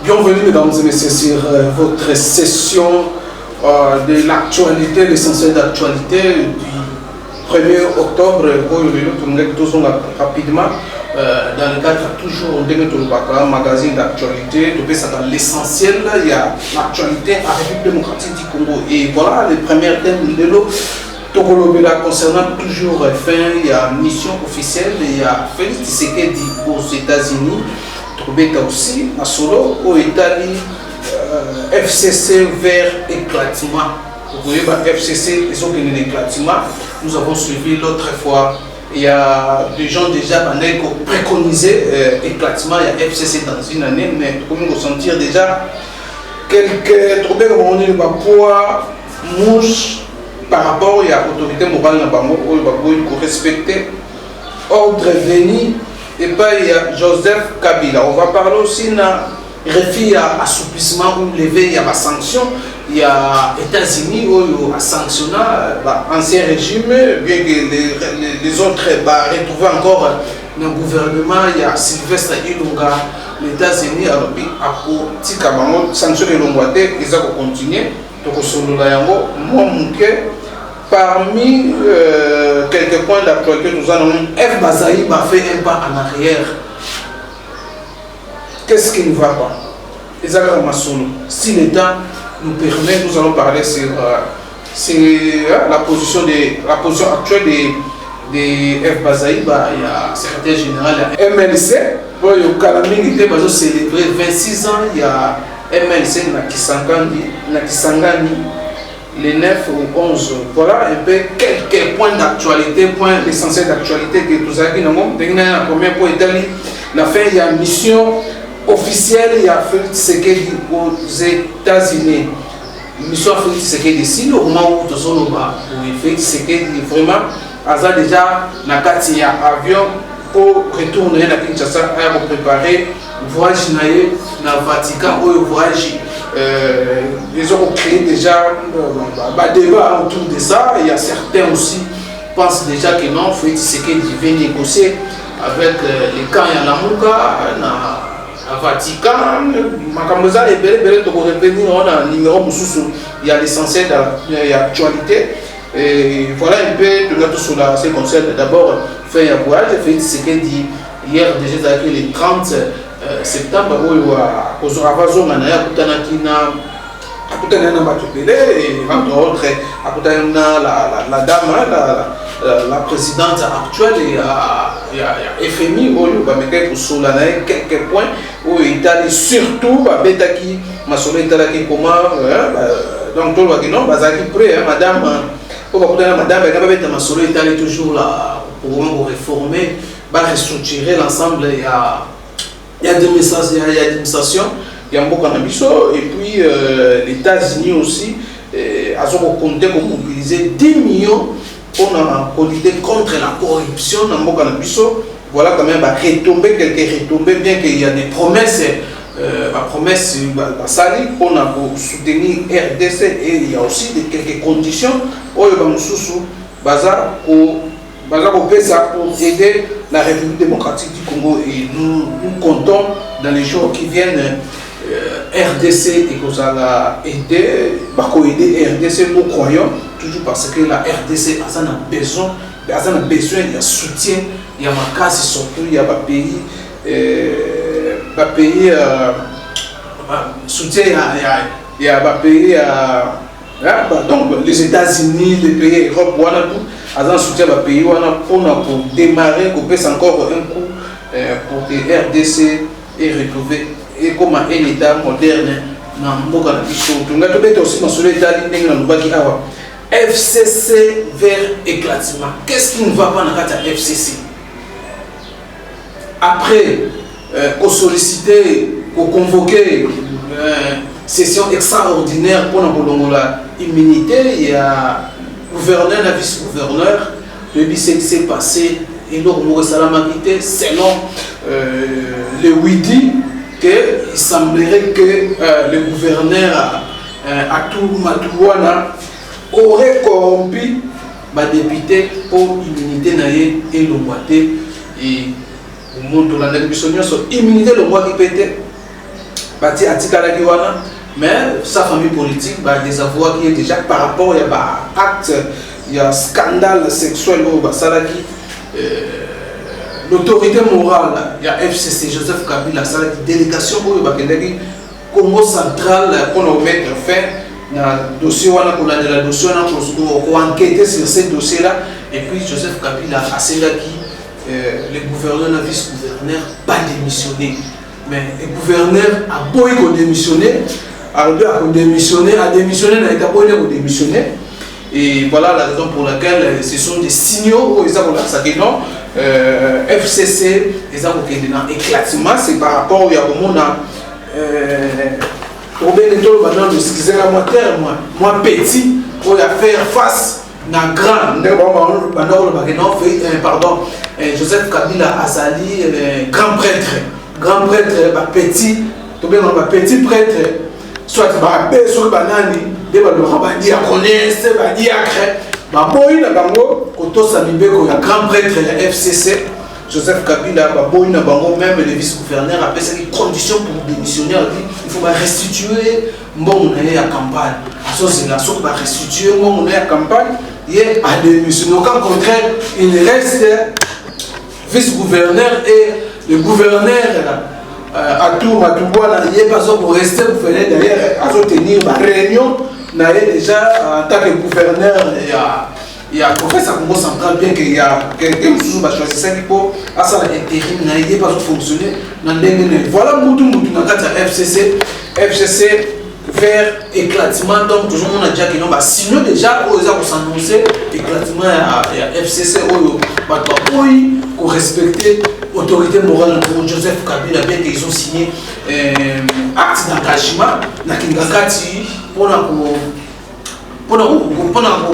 Bienvenue mesdames et messieurs sur votre session de l'actualité, l'essentiel d'actualité du 1er octobre, rapidement, dans le cadre toujours d'un magazine d'actualité, dans l'essentiel, il y a l'actualité à la République démocratique du Congo. Et voilà les premiers thèmes de l'eau. Concernant toujours fin, il y a mission officielle, il y a Félix Tshisekedi aux États-Unis. Troubeta aussi, à Solo, au Italie, FCC vers éclatement. Vous voyez, FCC, ils ont gagné l'éclatement. Nous avons suivi l'autre fois. Il y a des gens déjà préconisé éclatement. Il y a FCC dans une année, mais comme nous ressentir déjà quelques troubles de poids, mouche par rapport à l'autorité morale il faut respecter ordre venu. Et puis il y a Joseph Kabila. On va parler aussi de refus à assouplissement ou lever, il y a des sanctions. Il y a les États-Unis où a sanctionné l'ancien régime, bien que les autres retrouvent encore dans le gouvernement. Il y a Sylvestre Ilunga, les États-Unis a sanctionné l'Ongwate, ils ont continué. Donc, parmi quelques points d'actualité, nous allons F. Bazaï a fait un pas en arrière. Qu'est-ce qui ne va pas? Si l'État nous permet, nous allons parler sur la position actuelle de F. Bazaï. Il y a secrétaire général MLC. Pour le célébrer 26 ans, il y a MLC Nakisangani. Les 9 ou 11, voilà un peu quelques points d'actualité, l'essentiel d'actualité que tout ça qui nous montre. La première point Italie, la fin il y a une mission officielle, il y a Félix Tshisekedi aux États-Unis. Mission Félix Tshisekedi ici, au moment où nous sommes là, Félix Tshisekedi vraiment, a déjà na kati ya avion pour retourner à Kinshasa pour préparer le voyage na Vatican ou le voyage. Ils ont créé déjà des débats autour de ça. Il y a certains aussi qui pensent déjà que non, Félix Tshisekedi vient négocier avec les camps Yanamuka, le Vatican. Makamboza et Bélé de revenir, on a un numéro il y a l'essentiel de l'actualité. Et voilà un peu de tout cela. C'est comme ça d'abord fait un voyage. Félix Tshisekedi hier déjà avec les 30 septembre où aux Ravazons on a entre autres la dame la présidente actuelle il y a FMI où quelques points où Italie surtout Betaki Masolo Italie comment donc tout le monde va prêt madame madame Masolo Italie toujours là pour réformer restructurer l'ensemble. Il y a des messages, il y a des administrations, il y a beaucoup d'ambition, et puis les États-Unis aussi, ils ont compté pour mobiliser 10 millions pour lutter contre la corruption dans beaucoup d'ambition. Voilà quand même retomber quelques retombées, bien qu'il y a des promesses, pour soutenir RDC, et il y a aussi quelques conditions pour aider la République démocratique du Congo, et nous comptons dans les jours qui viennent RDC et que ça va aider RDC. Nous croyons toujours parce que la RDC a besoin, il y a soutien, il y a ma casse surtout, il y a soutien, il y a pays donc les États-Unis, les pays Europe, ils soutien à pays pour démarrer, qu'on pèse encore un coup pour que RDC et retrouver et comme un État moderne dans le aussi dans FCC vers éclatement. Qu'est-ce qui ne va pas dans la FCC? Après, qu'on solliciter, qu'on convoquer session extraordinaire pour l'immunité, il y a gouverneur et vice-gouverneur. Le bis s'est passé et nous salamité selon le Widi qu'il semblerait que le gouverneur Atou Matouana aurait corrompu les députés pour immunité et le moité et au monde de la immunité le mois qui pétait Bati Atikala Giwana, mais sa famille politique, des avoirs qui est déjà par rapport à acte, il y a scandale sexuel au Basalaki. L'autorité morale, il y a FCC, Joseph Kabila, la délégation au Congo central pour nous mettre fin au dossier, on a dossier, on a enquêté sur ces dossiers-là. Et puis Joseph Kabila a le gouverneur, le vice-gouverneur, pas démissionné. Mais le gouverneur a beau démissionner, a démissionné, n'a été pas démissionné. Et voilà la raison pour laquelle ce sont des signaux où ils ont dit non, FCC, ils ont dit non, éclatement, c'est par rapport au Yaboumona. Pour bien le excusez moi petit, pour faire face à grand, pardon, Joseph Kabila Azali, grand prêtre, petit, tout bien petit prêtre, soit sur banani, des diaconesse, diacre, boy na bango, koto samibeko ya grand prêtre de la FCC, Joseph Kabila, boy na bango, même le vice-gouverneur a fait des conditions pour démissionner, il faut restituer mon à campagne. C'est là, il faut restituer mon à campagne, il est à démissionner. Au contraire, il reste vice-gouverneur et le gouverneur à tout il n'est pas pour rester gouverneur derrière, à tenir ma réunion. Déjà en tant que gouverneur, il y a professeur Congo central, bien qu'il y a quelqu'un qui a choisi ça pour l'intérim, il n'est pas fonctionner. Voilà FCC vers éclatement, donc toujours on a déjà que non, sinon déjà ils ont s'annoncer éclatement à FCC pour respecter l'autorité morale pour Joseph Kabila, bien qu'ils ont signé acte d'engagement na Kingakati pour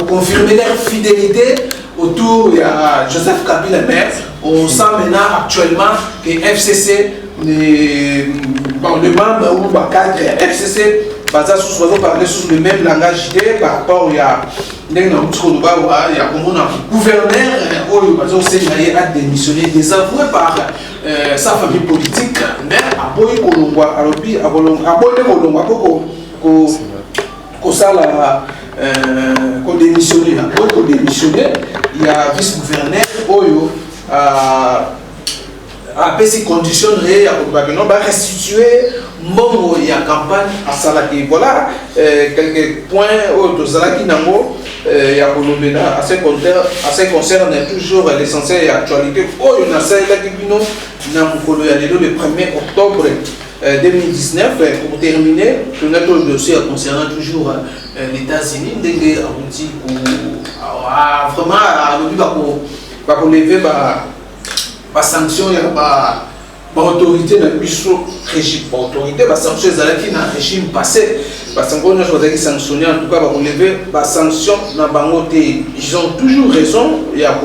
confirmer leur fidélité autour de Joseph Kabila. Mais on sent maintenant actuellement que FCC, le membre ou le cadre FCC, on parler sur le même langage par rapport à gouverneur a démissionné, désavoué par sa famille politique, mais à Boy Kolongwa, à démissionné, il y a vice-gouverneur après ces conditions à restituer mon y a campagne à Salaki. Voilà quelques points au Salaki Nango et à Bolobena à ce concerne toujours l'essentiel et l'actualité. Oh, il y a ça le 1er octobre 2019. Pour terminer, notre dossier concernant toujours les États-Unis, vraiment pour lever la sanction, il y a l'autorité dans le régime. L'autorité, la sanction dans le régime passé. Parce qu'on a sanctionné, en tout cas, pour lever la sanction dans le ils ont toujours raison. Il y a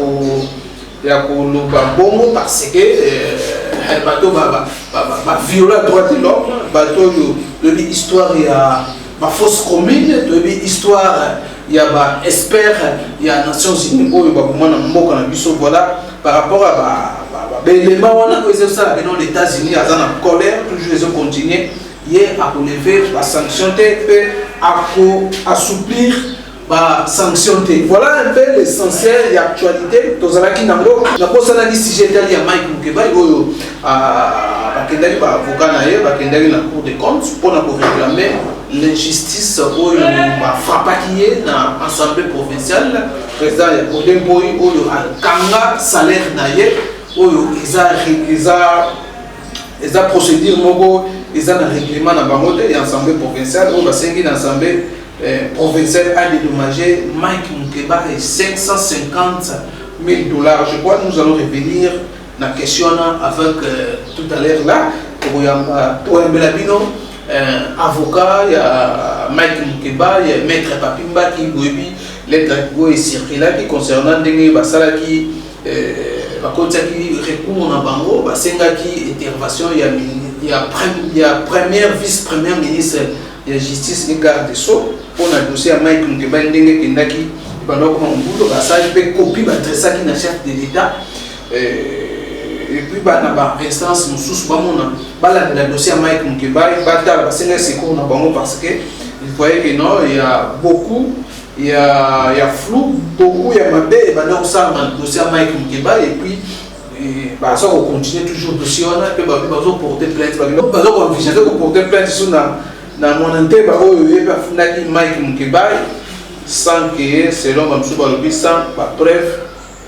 le bon parce que le bateau va violer la droite de l'homme. Le bateau de l'histoire, il y a ma fausse commune, de l'histoire, il y a espère, il y a Nations Unies, voilà, par rapport à l'élément où on a posé ça, les États-Unis, ils sont en colère, toujours ils ont continué, hier à lever la sanction, à assouplir la sanction. Voilà un peu l'essentiel et l'actualité. Dans la Kinango, la poste analyse si j'étais à Mike Mukeba, à avocat naïe, la Cour des comptes, pour réclamer l'injustice où il a frappé dans l'Assemblée provinciale, président Yakodem Boy, où il a Kanga salaire naïe, où ils ont procédure, ils ont un règlement dans l'Assemblée provinciale, où il y a l'Assemblée provinciale a dédommagé Mike Mukeba et 550 000 $. Je crois que nous allons revenir dans la question avec tout à l'heure là, pour un Belabino. Avocat, il y a Mike Mukeba, il y a Maître Papimba qui lettre qui circulé qui concernant des basala qui recours en bango, basenga qui intervention, il y a première vice-première ministre de la justice et garde des sceaux pour un dossier à Mike Mukeba ndenge kendaki pendant qu'on boulot basala peut copie battre ça qui n'a chef de l'État. et puis bah instance nous sous la dossier à Mike Mukeba c'est un secours parce que vous voyez que non, il y a beaucoup, il y a flou, beaucoup, il y a ma belle, et maintenant on sent le dossier à Mike Mukeba, et puis ça on continue toujours le dossier, on a fait porter plainte, on envisager de porter plainte sur dans mon intérêt, Mike Mukeba, sans que selon Mamsou sans preuve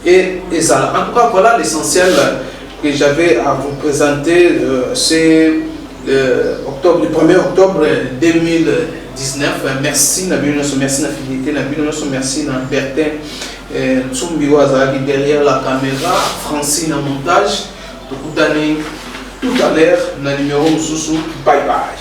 et ça. En tout cas, voilà l'essentiel que j'avais à vous présenter, c'est le 1er octobre 2019. Merci merci la fidélité, merci à Bertin Tsumbi Wazali derrière la caméra, Francine en montage. Tout à l'heure, dans le numéro Moussou, bye bye.